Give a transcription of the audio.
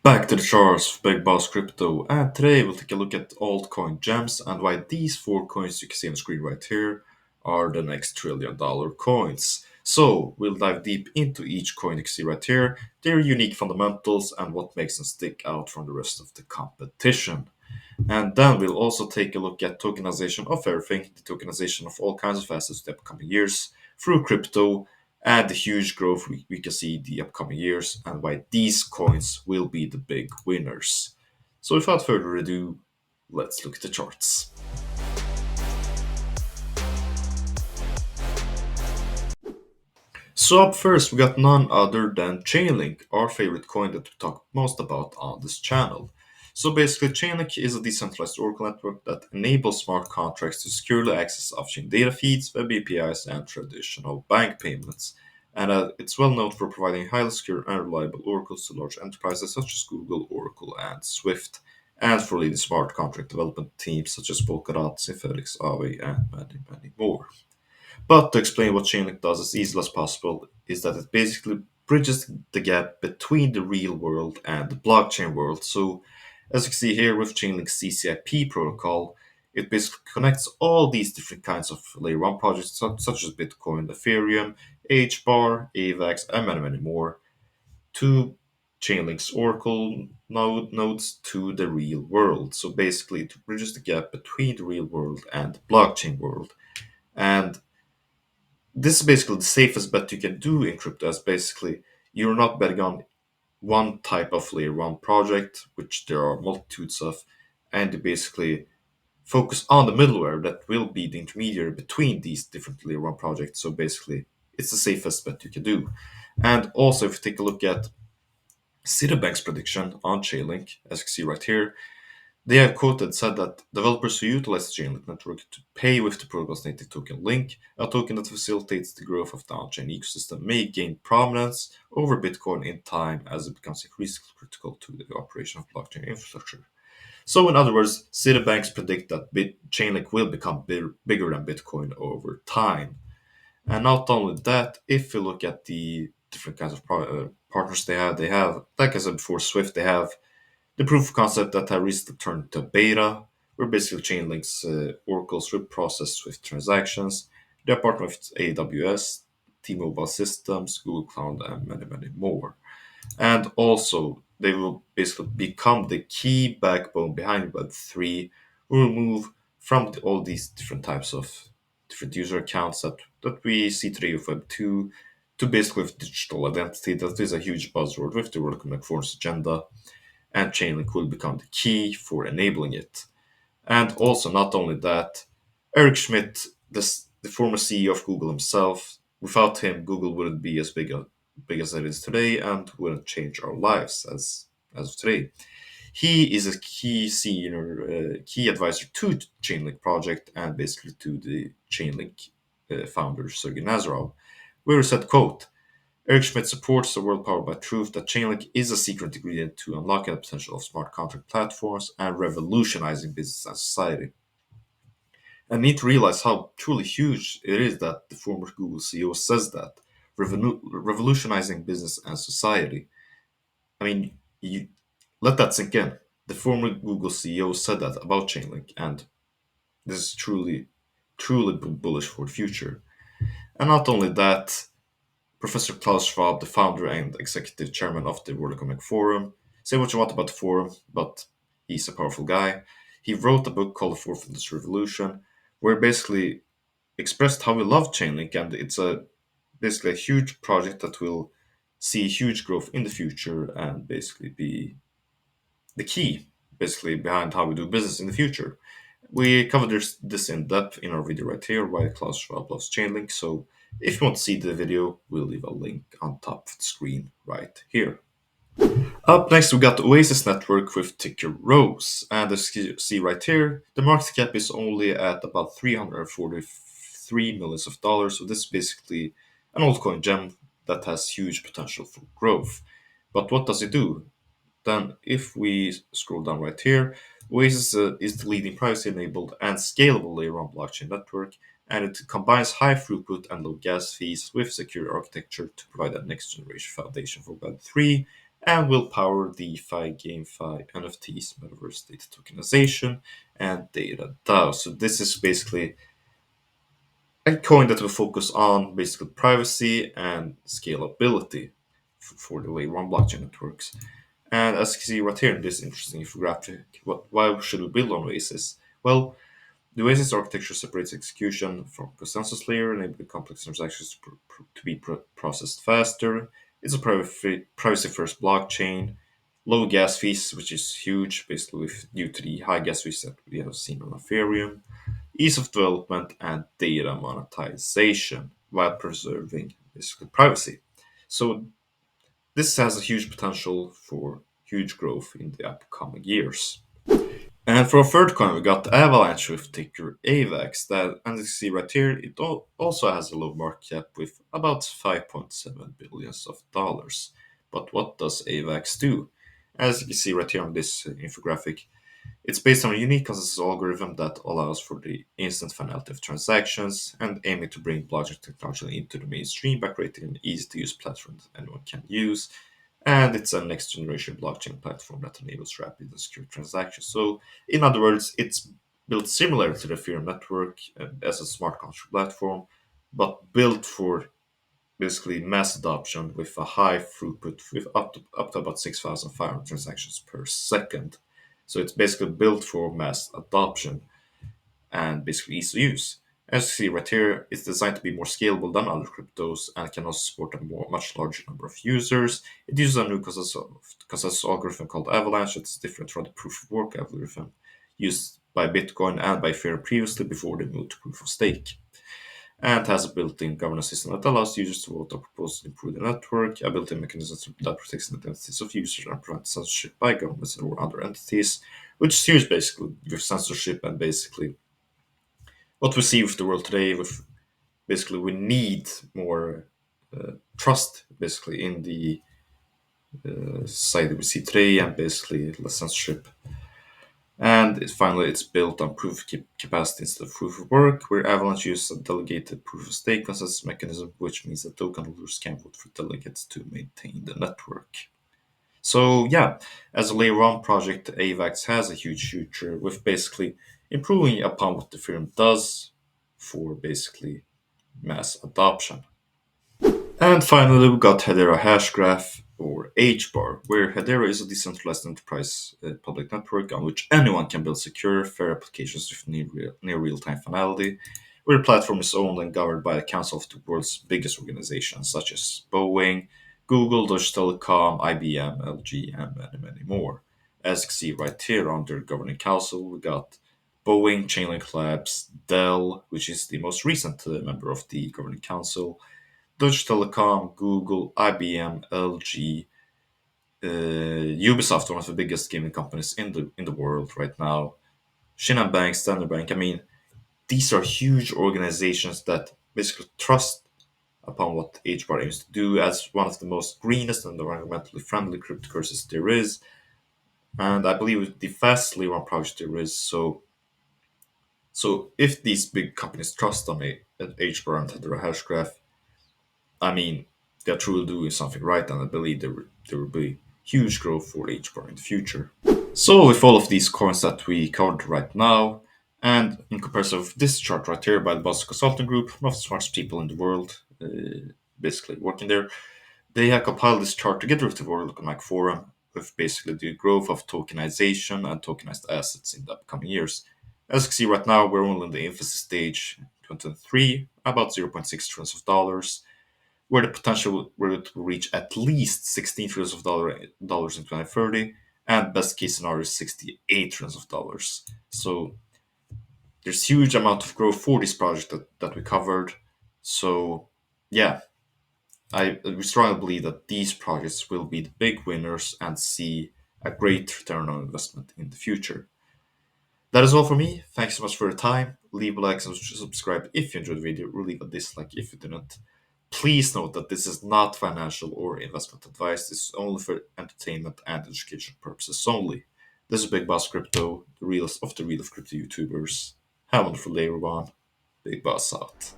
Back to the charts, Big Boss Crypto, and today we'll take a look at altcoin gems and why these four coins you can see on the screen right here are the next $1 trillion coins. So we'll dive deep into each coin you can see right here, their unique fundamentals, and what makes them stick out from the rest of the competition. And then we'll also take a look at tokenization of everything, the tokenization of all kinds of assets in the upcoming years through crypto, and the huge growth we can see the upcoming years, and why these coins will be the big winners. So without further ado, let's look at the charts. So up first, we got none other than Chainlink, our favorite coin that we talk most about on this channel. So basically, Chainlink is a decentralized Oracle network that enables smart contracts to securely access off-chain data feeds, web APIs, and traditional bank payments. And it's well known for providing highly secure and reliable oracles to large enterprises such as Google, Oracle, and Swift, and for leading smart contract development teams such as Polkadot, Synthetix, Aave, and many, many more. But to explain what Chainlink does as easily as possible is that it basically bridges the gap between the real world and the blockchain world. So, as you can see here with Chainlink's CCIP protocol, it basically connects all these different kinds of layer 1 projects such as Bitcoin, Ethereum, HBAR, AVAX, and many, many more to Chainlink's Oracle nodes to the real world. So basically, it bridges the gap between the real world and the blockchain world. And this is basically the safest bet you can do in crypto, as basically you're not betting on one type of layer one project, which there are multitudes of, and you basically focus on the middleware that will be the intermediary between these different layer one projects. So basically, it's the safest bet you can do. And also, if you take a look at Citibank's prediction on Chainlink, as you can see right here, they have quoted said that developers who utilize the Chainlink network to pay with the protocol's native token Link, a token that facilitates the growth of the on-chain ecosystem, may gain prominence over Bitcoin in time as it becomes increasingly critical to the operation of blockchain infrastructure. So, in other words, Citibanks predict that Chainlink will become bigger than Bitcoin over time. And not only that, if you look at the different kinds of partners they have, like I said before, Swift, they have the proof of concept that have recently turned to beta, where basically Chainlink's Oracle Swift process Swift transactions. They're partner with AWS, T-Mobile Systems, Google Cloud, and many, many more. And also, they will basically become the key backbone behind Web3. Will move from all these different types of different user accounts that we see today with Web2 to basically with digital identity. That is a huge buzzword with the World Economic Forum's agenda, and Chainlink will become the key for enabling it. And also, not only that, Eric Schmidt, the former CEO of Google himself, without him, Google wouldn't be as big as it is today and wouldn't change our lives as of today. He is a key senior, key advisor to the Chainlink project and basically to the Chainlink founder, Sergey Nazarov, where he said, quote, Eric Schmidt supports the world powered by truth that Chainlink is a secret ingredient to unlocking the potential of smart contract platforms and revolutionizing business and society. And need to realize how truly huge it is that the former Google CEO says that revolutionizing business and society. I mean, you let that sink in. The former Google CEO said that about Chainlink, and this is truly bullish for the future. And not only that, Professor Klaus Schwab, the founder and executive chairman of the World Economic Forum, say what you want about the forum, but he's a powerful guy. He wrote a book called The Fourth Industrial Revolution, where he basically expressed how we love Chainlink, and it's a basically a huge project that will see huge growth in the future and basically be the key, basically behind how we do business in the future. We covered this in depth in our video right here, why Klaus Schwab loves Chainlink. So if you want to see the video, we'll leave a link on top of the screen right here. Up next, we got Oasis Network with ticker ROSE. And as you see right here, the market cap is only at about 343 millions of dollars. So this is basically an altcoin gem that has huge potential for growth. But what does it do? Then, if we scroll down right here, Oasis is the leading privacy-enabled and scalable layer-one blockchain network, and it combines high throughput and low gas fees with secure architecture to provide a next-generation foundation for Web3 and will power DeFi, GameFi, NFTs, metaverse data tokenization, and data DAO. So this is basically a coin that will focus on basically privacy and scalability for the way one blockchain networks. And as you can see right here in this interesting infographic, why should we build on Oasis? Well, the Oasis architecture separates execution from consensus layer, enabling complex transactions to be processed faster. It's a privacy-first blockchain, low gas fees, which is huge, basically due to the high gas fees that we have seen on Ethereum, ease of development, and data monetization while preserving basically privacy. So this has a huge potential for huge growth in the upcoming years. And for a third coin, we got Avalanche with ticker AVAX. That, and you see right here, it also has a low market cap with about 5.7 billions of dollars. But what does AVAX do? As you can see right here on this infographic, it's based on a unique consensus algorithm that allows for the instant finality of transactions and aiming to bring blockchain technology into the mainstream by creating an easy-to-use platform that anyone can use. And it's a next-generation blockchain platform that enables rapid and secure transactions. So, in other words, it's built similar to the Ethereum network as a smart contract platform, but built for basically mass adoption with a high throughput with up to about 6,500 transactions per second. So it's basically built for mass adoption and basically easy to use. As you see right here, it's designed to be more scalable than other cryptos and can also support a much larger number of users. It uses a new consensus algorithm called Avalanche. It's different from the proof of work algorithm used by Bitcoin and by Ethereum previously before they moved to proof of stake, and has a built-in governance system that allows users to vote or propose to improve the network, a built-in mechanism that protects the identities of users and prevents censorship by governments or other entities, which is used basically with censorship. And basically what we see with the world today, with basically we need more trust basically in the society we see today, and basically less censorship. And finally, it's built on proof of capacity instead of proof of work, where Avalanche uses a delegated proof of stake consensus mechanism, which means that token holders can vote for delegates to maintain the network. So, yeah, as a layer one project, AVAX has a huge future with basically improving upon what Ethereum does for basically mass adoption. And finally, we got Hedera Hashgraph, or HBAR, where Hedera is a decentralized enterprise public network on which anyone can build secure, fair applications with near real-time finality, where the platform is owned and governed by a council of the world's biggest organizations, such as Boeing, Google, Deutsche Telekom, IBM, LG, and many, many more. As you can see right here under governing council, we got Boeing, Chainlink Labs, Dell, which is the most recent member of the governing council, Deutsche Telekom, Google, IBM, LG, Ubisoft, one of the biggest gaming companies in the world right now, Shinhan Bank, Standard Bank. I mean, these are huge organizations that basically trust upon what HBAR aims to do as one of the most greenest and environmentally friendly cryptocurrencies there is, and I believe the fastest run project there is. So if these big companies trust on HBAR and Hedera Hashgraph, I mean, they're truly doing something right, and I believe there will be huge growth for HBAR in the future. So, with all of these coins that we covered right now, and in comparison with this chart right here by the Boston Consulting Group, one of the smartest people in the world, basically working there, they have compiled this chart together with the World Economic Forum with basically the growth of tokenization and tokenized assets in the upcoming years. As you can see right now, we're only in the infancy stage, 2023, about 0.6 trillions of dollars, where the potential where it will reach at least 16 trillions of dollars in 2030, and best case scenario is 68 trillions of dollars. So there's huge amount of growth for this project that we covered. So yeah, I strongly believe that these projects will be the big winners and see a great return on investment in the future. That is all for me. Thanks so much for your time. Leave a like and subscribe if you enjoyed the video, or leave a dislike if you didn't. Please note that this is not financial or investment advice. This is only for entertainment and education purposes only. This is Big Boss Crypto, the real of crypto YouTubers. Have a wonderful day, everyone. Big Boss out.